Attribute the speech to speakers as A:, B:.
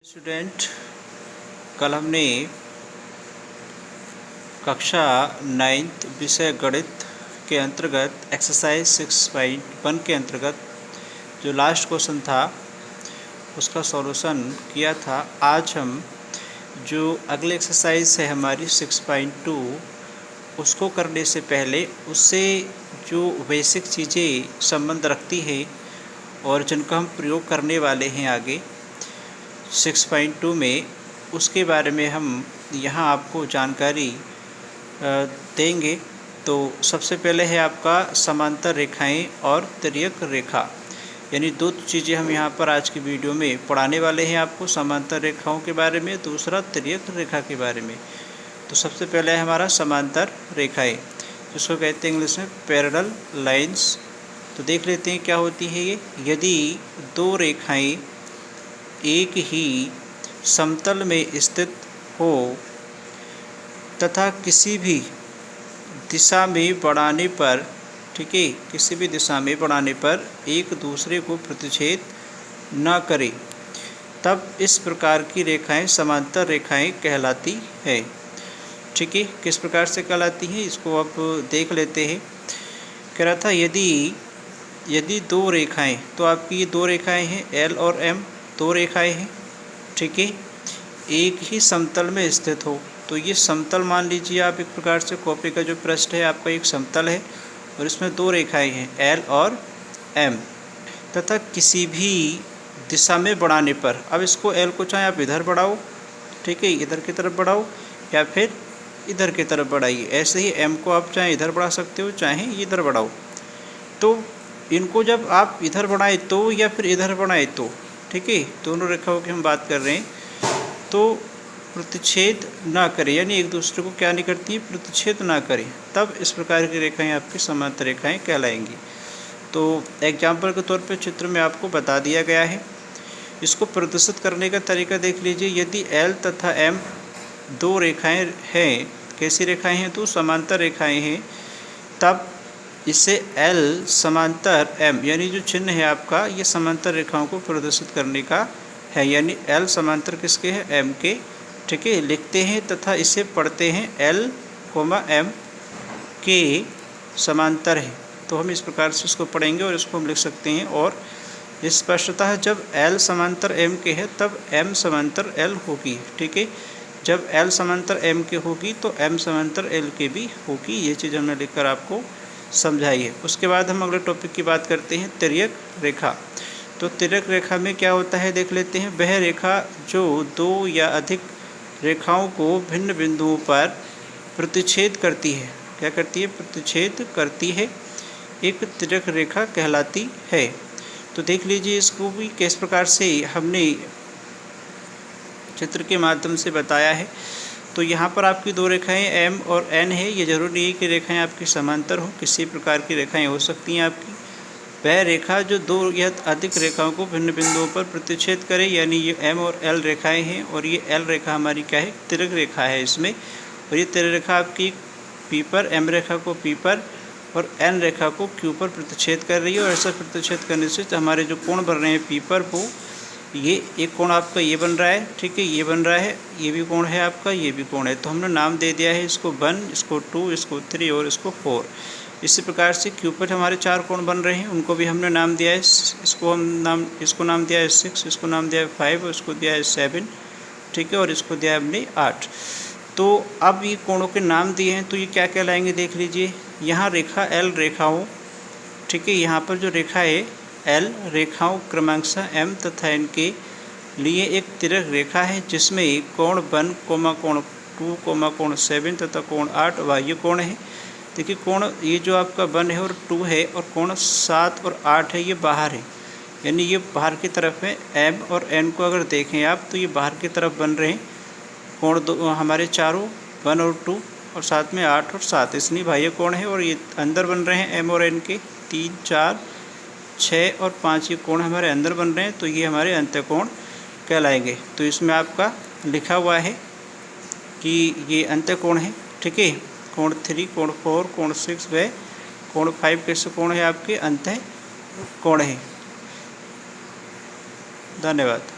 A: Student, कल हमने कक्षा 9th विषय गणित के अंतर्गत एक्सरसाइज 6.1 के अंतर्गत जो लास्ट क्वेश्चन था उसका सॉल्यूशन किया था। आज हम जो अगले एक्सरसाइज है हमारी 6.2 उसको करने से पहले उससे जो बेसिक चीज़ें संबंध रखती है और जिनका हम प्रयोग करने वाले हैं आगे 6.2 में, उसके बारे में हम यहाँ आपको जानकारी देंगे। तो सबसे पहले है आपका समांतर रेखाएं और तिर्यक रेखा, यानी दो चीज़ें हम यहाँ पर आज की वीडियो में पढ़ाने वाले हैं आपको, समांतर रेखाओं के बारे में, दूसरा तिर्यक रेखा के बारे में। तो सबसे पहले है हमारा समांतर रेखाएं, जिसको कहते हैं इंग्लिश में पैरेलल लाइंस। तो देख लेते हैं क्या होती है ये। यदि दो रेखाएं एक ही समतल में स्थित हो तथा किसी भी दिशा में बढ़ाने पर, ठीक है, किसी भी दिशा में बढ़ाने पर एक दूसरे को प्रतिच्छेद न करें, तब इस प्रकार की रेखाएं समांतर रेखाएं कहलाती है। ठीक है, किस प्रकार से कहलाती हैं इसको अब देख लेते हैं। कह रहा था यदि दो रेखाएं, तो आपकी ये दो रेखाएं हैं एल और एम, दो रेखाएं हैं, ठीक है, एक ही समतल में स्थित हो। तो ये समतल मान लीजिए आप, एक प्रकार से कॉपी का जो पृष्ठ है आपका एक समतल है और इसमें दो रेखाएं हैं एल और एम, तथा किसी भी दिशा में बढ़ाने पर, अब इसको एल को चाहे आप इधर बढ़ाओ, ठीक है, इधर की तरफ बढ़ाओ या फिर इधर की तरफ बढ़ाइए। ऐसे ही एम को आप चाहे इधर बढ़ा सकते हो चाहे इधर बढ़ाओ। तो इनको जब आप इधर बढ़ाएं तो या फिर इधर बढ़ाएं तो, ठीक है, दोनों रेखाओं की हम बात कर रहे हैं, तो प्रतिच्छेद ना करें, यानी एक दूसरे को क्या नहीं करती है, प्रतिच्छेद ना करें, तब इस प्रकार की रेखाएं आपकी समांतर रेखाएं कहलाएंगी। तो एग्जाम्पल के तौर पे चित्र में आपको बता दिया गया है। इसको प्रदर्शित करने का तरीका देख लीजिए। यदि एल तथा एम दो रेखाएं हैं, कैसी रेखाएं हैं, तो समांतर रेखाएं हैं, तब इसे एल समांतर एम, यानी जो चिन्ह है आपका ये समांतर रेखाओं को प्रदर्शित करने का है, यानी एल समांतर किसके है, एम के, ठीक है, लिखते हैं तथा इसे पढ़ते हैं एल एम के समांतर है। तो हम इस प्रकार से इसको पढ़ेंगे और इसको हम लिख सकते हैं। और स्पष्टतः जब एल समांतर एम के है तब एम समांतर एल होगी, ठीक है, जब एल समांतर एम के होगी तो एम समांतर एल के भी होगी। ये चीज़ हमने लिखकर आपको समझाई है। उसके बाद हम अगले टॉपिक की बात करते हैं तिर्यक रेखा। तो तिर्यक रेखा में क्या होता है देख लेते हैं। वह रेखा जो दो या अधिक रेखाओं को भिन्न बिंदुओं पर प्रतिच्छेद करती है, क्या करती है, प्रतिच्छेद करती है, एक तिर्यक रेखा कहलाती है। तो देख लीजिए इसको भी किस प्रकार से हमने चित्र के माध्यम से बताया है। तो यहाँ पर आपकी दो रेखाएं एम और एन है। ये जरूरी नहीं है कि रेखाएं आपकी समांतर हो, किसी प्रकार की रेखाएं हो सकती हैं आपकी। वह रेखा जो दो या अधिक रेखाओं को भिन्न बिंदुओं पर प्रतिच्छेद करे, यानी ये एम और एल रेखाएं हैं और ये एल रेखा हमारी क्या है, तिर्यक रेखा है इसमें। और ये तिर्यक रेखा आपकी पी पर, एम रेखा को पी पर और एन रेखा को क्यू पर प्रतिच्छेद कर रही है। और ऐसा प्रतिच्छेद करने से हमारे जो कोण बन रहे हैं पी पर, वो ये एक कोण आपका ये बन रहा है, ठीक है, ये बन रहा है, ये भी कोण है आपका, ये भी कोण है। तो हमने नाम दे दिया है इसको 1, इसको 2, इसको 3 और इसको 4। इसी प्रकार से क्यू पर हमारे चार कोण बन रहे हैं, उनको भी हमने नाम दिया है। इसको नाम दिया है 6, इसको नाम दिया है 5 और इसको दिया है 7, ठीक है, और इसको दिया है हमने 8। तो अब ये कोणों के नाम दिए हैं तो ये क्या कहलाएंगे देख लीजिए। यहाँ रेखा एल रेखाओं, ठीक है, यहाँ पर जो रेखा है एल रेखाओं क्रमांकशः एम तथा एन के लिए एक तिर्यक रेखा है, जिसमें कोण 1, कोण 2, कोण 7 तथा कोण 8 बाह्य कोण है। देखिए कोण ये जो आपका 1 है और 2 है और कोण 7 और 8 है, ये बाहर है, यानी ये बाहर की तरफ है। एम और एन को अगर देखें आप तो ये बाहर की तरफ बन रहे हैं कोण, दो हमारे चारों 1 और 2 और साथ में 8 और 7, इसलिए बाह्य कोण है। और ये अंदर बन रहे हैं एम और एन के 3, 4, 6 और 5 ये कोण हमारे अंदर बन रहे हैं, तो ये हमारे अंत्यकोण कहलाएंगे। तो इसमें आपका लिखा हुआ है कि ये अंत्यकोण है, ठीक है, कोण 3, कोण 4, कोण 6 व कोण 5 कैसे कोण है आपके अंत्यकोण है। धन्यवाद।